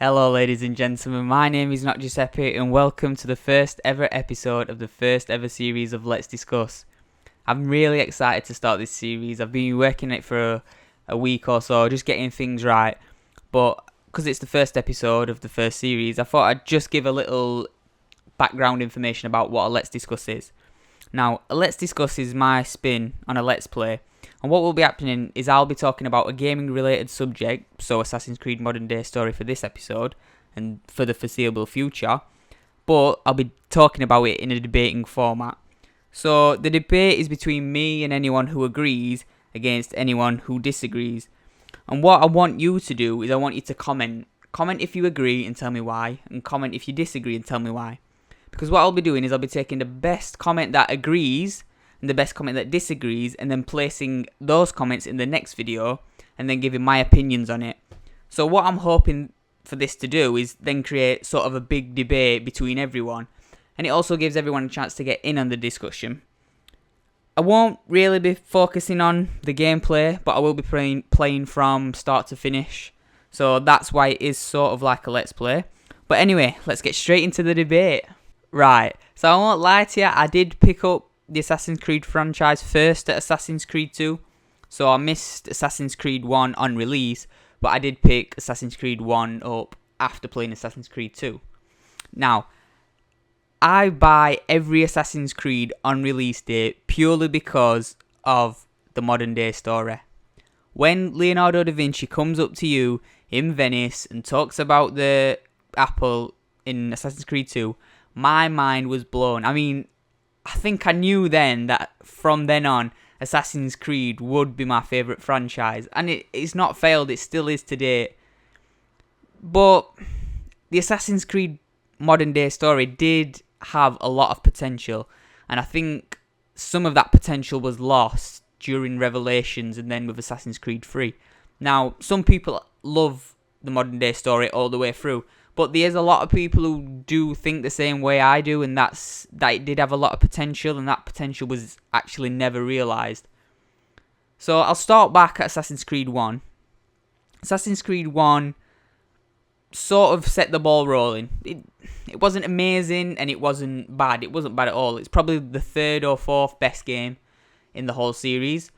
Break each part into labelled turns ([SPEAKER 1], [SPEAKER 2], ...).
[SPEAKER 1] Hello ladies and gentlemen, my name is Not Giuseppe and welcome to the first ever episode of the first ever series of Let's Discuss. I'm really excited to start this series. I've been working on it for a week or so, just getting things right, but because it's the first episode of the first series, I thought I'd just give a little background information about what a Let's Discuss is. Now, a Let's Discuss is my spin on a Let's Play, and what will be happening is I'll be talking about a gaming related subject, so Assassin's Creed Modern Day Story for this episode, and for the foreseeable future, but I'll be talking about it in a debating format. So the debate is between me and anyone who agrees against anyone who disagrees. And what I want you to do is I want you to comment. Comment if you agree and tell me why, and comment if you disagree and tell me why. Because what I'll be doing is I'll be taking the best comment that agrees and the best comment that disagrees and then placing those comments in the next video and then giving my opinions on it. So what I'm hoping for this to do is then create sort of a big debate between everyone, and it also gives everyone a chance to get in on the discussion. I won't really be focusing on the gameplay, but I will be playing from start to finish. So that's why it is sort of like a Let's Play. But anyway, let's get straight into the debate. Right, so I won't lie to you, I did pick up the Assassin's Creed franchise first at Assassin's Creed 2. So I missed Assassin's Creed 1 on release, but I did pick Assassin's Creed 1 up after playing Assassin's Creed 2. Now, I buy every Assassin's Creed on release date purely because of the modern day story. When Leonardo da Vinci comes up to you in Venice and talks about the apple in Assassin's Creed 2, my mind was blown. I mean, I think I knew then that from then on, Assassin's Creed would be my favourite franchise. And it's not failed, it still is today. But the Assassin's Creed modern day story did have a lot of potential. And I think some of that potential was lost during Revelations and then with Assassin's Creed 3. Now, some people love the modern day story all the way through, but there's a lot of people who do think the same way I do, and that it did have a lot of potential, and that potential was actually never realised. So I'll start back at Assassin's Creed 1. Assassin's Creed 1 sort of set the ball rolling. It wasn't amazing, and it wasn't bad. It wasn't bad at all. It's probably the third or fourth best game in the whole series.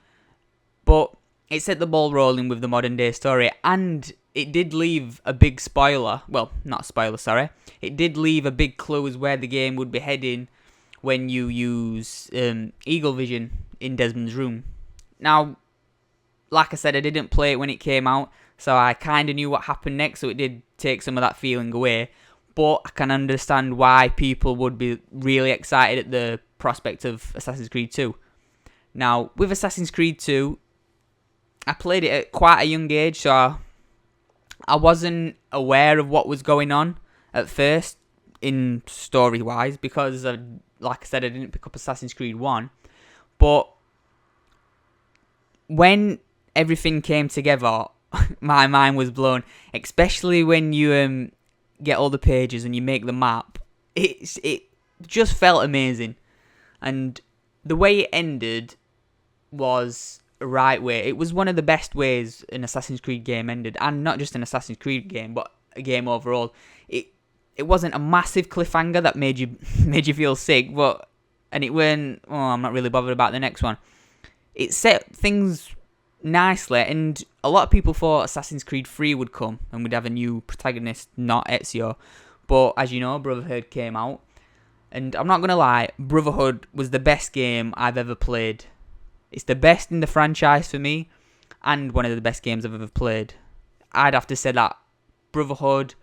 [SPEAKER 1] But it set the ball rolling with the modern day story, and it did leave a big spoiler. Well, not a spoiler, sorry. It did leave a big clue as where the game would be heading when you use Eagle Vision in Desmond's room. Now, like I said, I didn't play it when it came out, so I kind of knew what happened next, so it did take some of that feeling away. But I can understand why people would be really excited at the prospect of Assassin's Creed 2. Now, with Assassin's Creed 2, I played it at quite a young age, so I wasn't aware of what was going on at first in story-wise because, like I said, I didn't pick up Assassin's Creed 1. But when everything came together, my mind was blown, especially when you get all the pages and you make the map. It just felt amazing. And the way it ended was a right way. It was one of the best ways an Assassin's Creed game ended, and not just an Assassin's Creed game, but a game overall. It wasn't a massive cliffhanger that made you feel sick, and it weren't, oh, I'm not really bothered about the next one. It set things nicely, and a lot of people thought Assassin's Creed 3 would come and we'd have a new protagonist, not Ezio. But as you know, Brotherhood came out, and I'm not gonna lie, Brotherhood was the best game I've ever played. It's the best in the franchise for me, and one of the best games I've ever played. I'd have to say that Brotherhood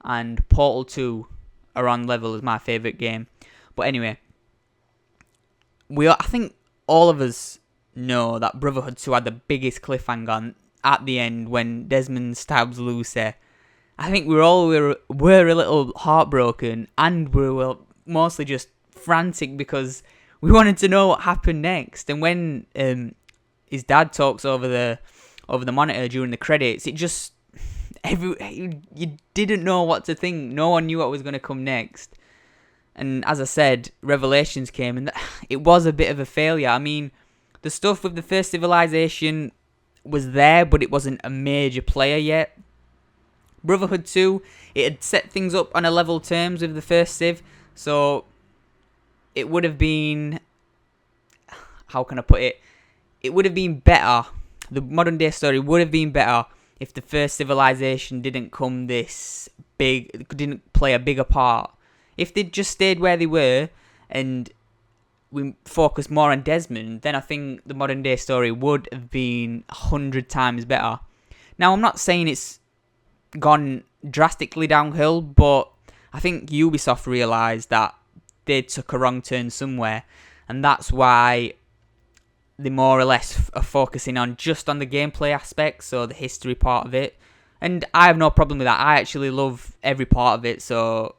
[SPEAKER 1] and Portal 2 are on level as my favourite game. But anyway, I think all of us know that Brotherhood 2 had the biggest cliffhanger at the end when Desmond stabs Lucy. I think we were a little heartbroken, and we were mostly just frantic because we wanted to know what happened next. And when his dad talks over the monitor during the credits, it just you didn't know what to think. No one knew what was going to come next. And as I said, Revelations came, and it was a bit of a failure. I mean, the stuff with the first civilization was there, but it wasn't a major player yet. Brotherhood 2, it had set things up on a level terms with the first Civ, so it would have been, how can I put it? It would have been better. The modern day story would have been better if the first civilization didn't play a bigger part. If they'd just stayed where they were and we focused more on Desmond, then I think the modern day story would have been 100 times better. Now, I'm not saying it's gone drastically downhill, but I think Ubisoft realised that they took a wrong turn somewhere, and that's why they more or less are focusing on just on the gameplay aspects, so the history part of it. And I have no problem with that. I actually love every part of it, so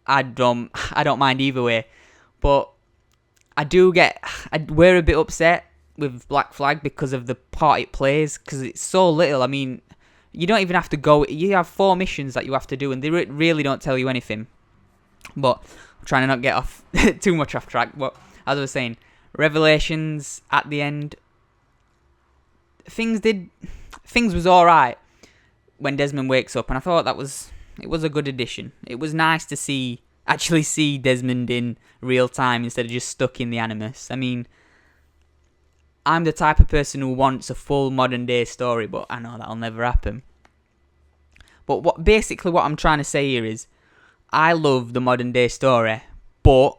[SPEAKER 1] I don't mind either way. But we're a bit upset with Black Flag because of the part it plays, because it's so little. I mean, you don't even have to go. You have 4 missions that you have to do, and they really don't tell you anything. But I'm trying to not get off too much off track. But as I was saying, Revelations at the end, things was alright when Desmond wakes up, and I thought it was a good addition. It was nice to actually see Desmond in real time instead of just stuck in the Animus. I mean, I'm the type of person who wants a full modern day story, but I know that'll never happen. But what I'm trying to say here is, I love the modern day story, but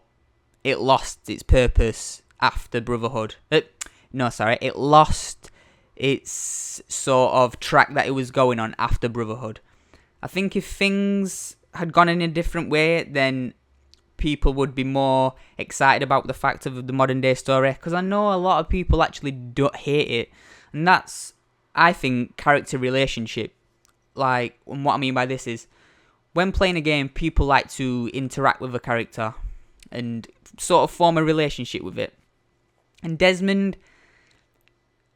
[SPEAKER 1] it lost its purpose after Brotherhood. It lost its sort of track that it was going on after Brotherhood. I think if things had gone in a different way, then people would be more excited about the fact of the modern day story, because I know a lot of people actually don't hate it, and that's, I think, character relationship. Like, and what I mean by this is, when playing a game, people like to interact with a character and sort of form a relationship with it. And Desmond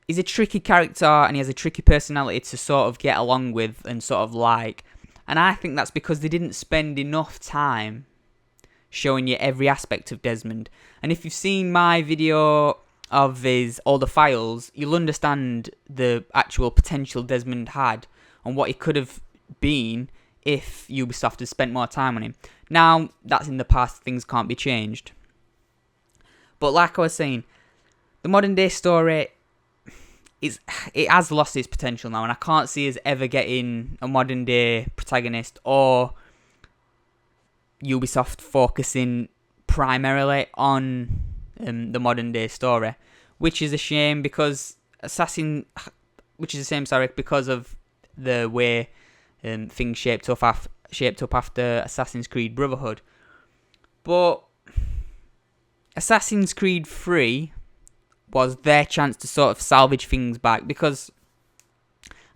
[SPEAKER 1] is a tricky character, and he has a tricky personality to sort of get along with and sort of like. And I think that's because they didn't spend enough time showing you every aspect of Desmond. And if you've seen my video of all the files, you'll understand the actual potential Desmond had and what he could have been if Ubisoft had spent more time on him. Now, that's in the past, things can't be changed. But like I was saying, the modern day story, it has lost its potential now, and I can't see us ever getting a modern day protagonist or Ubisoft focusing primarily on the modern day story, which is a shame because because of the way things shaped up after Assassin's Creed Brotherhood. But Assassin's Creed 3 was their chance to sort of salvage things back, because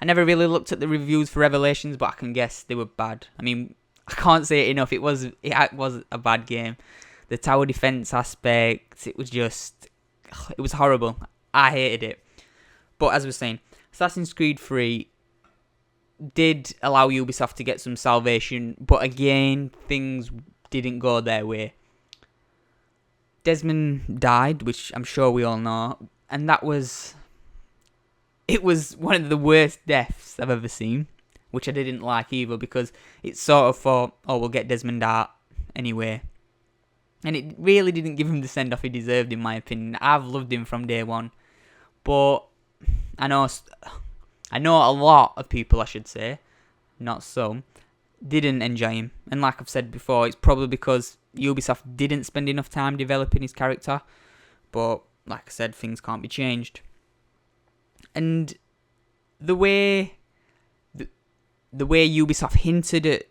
[SPEAKER 1] I never really looked at the reviews for Revelations, but I can guess they were bad. I mean, I can't say it enough. It was a bad game. The tower defense aspect, it was horrible. I hated it. But as I was saying, Assassin's Creed 3 did allow Ubisoft to get some salvation, but again, things didn't go their way. Desmond died, which I'm sure we all know, and it was one of the worst deaths I've ever seen, which I didn't like either, because it sort of thought, oh, we'll get Desmond out anyway. And it really didn't give him the send-off he deserved, in my opinion. I've loved him from day one, but I know a lot of people, I should say, not some, didn't enjoy him. And like I've said before, it's probably because Ubisoft didn't spend enough time developing his character. But like I said, things can't be changed. And the way Ubisoft hinted at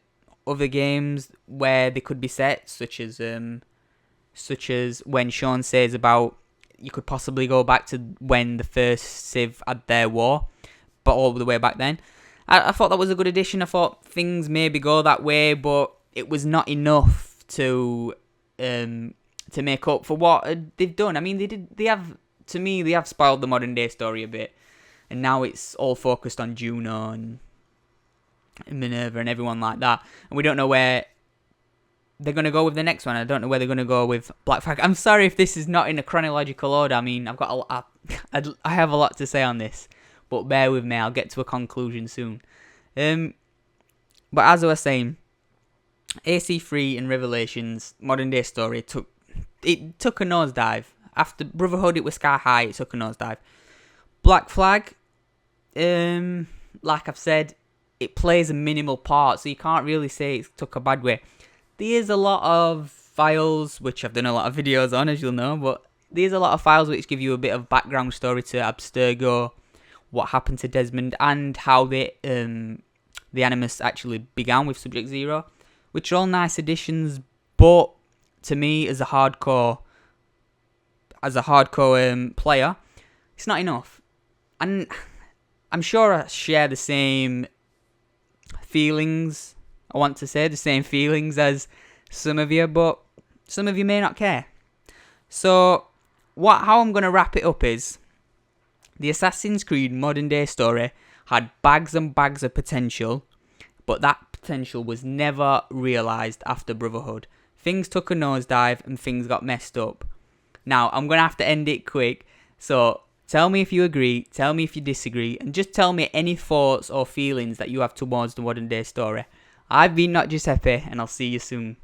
[SPEAKER 1] other games where they could be set, such as when Sean says about you could possibly go back to when the first Civ had their war, but all the way back then. I thought that was a good addition. I thought things maybe go that way, but it was not enough to make up for what they've done. I mean, they have spoiled the modern day story a bit, and now it's all focused on Juno and Minerva and everyone like that, and we don't know where they're going to go with the next one. I don't know where they're going to go with Black Flag. I'm sorry if this is not in a chronological order. I mean, I have a lot to say on this, but bear with me, I'll get to a conclusion soon. But as I was saying, AC3 and Revelations, modern day story, took a nosedive. After Brotherhood, it was sky high, it took a nosedive. Black Flag, like I've said, it plays a minimal part, so you can't really say it took a bad way. There's a lot of files, which I've done a lot of videos on, as you'll know, but there's a lot of files which give you a bit of background story to Abstergo, what happened to Desmond, and how the Animus actually began with Subject Zero, which are all nice additions, but to me, as a hardcore player, it's not enough. And I'm sure I share the same feelings, as some of you, but some of you may not care. So, how I'm going to wrap it up is, the Assassin's Creed modern day story had bags and bags of potential, but that potential was never realised after Brotherhood. Things took a nosedive and things got messed up. Now, I'm going to have to end it quick, so tell me if you agree, tell me if you disagree, and just tell me any thoughts or feelings that you have towards the modern day story. I've been Not Giuseppe, and I'll see you soon.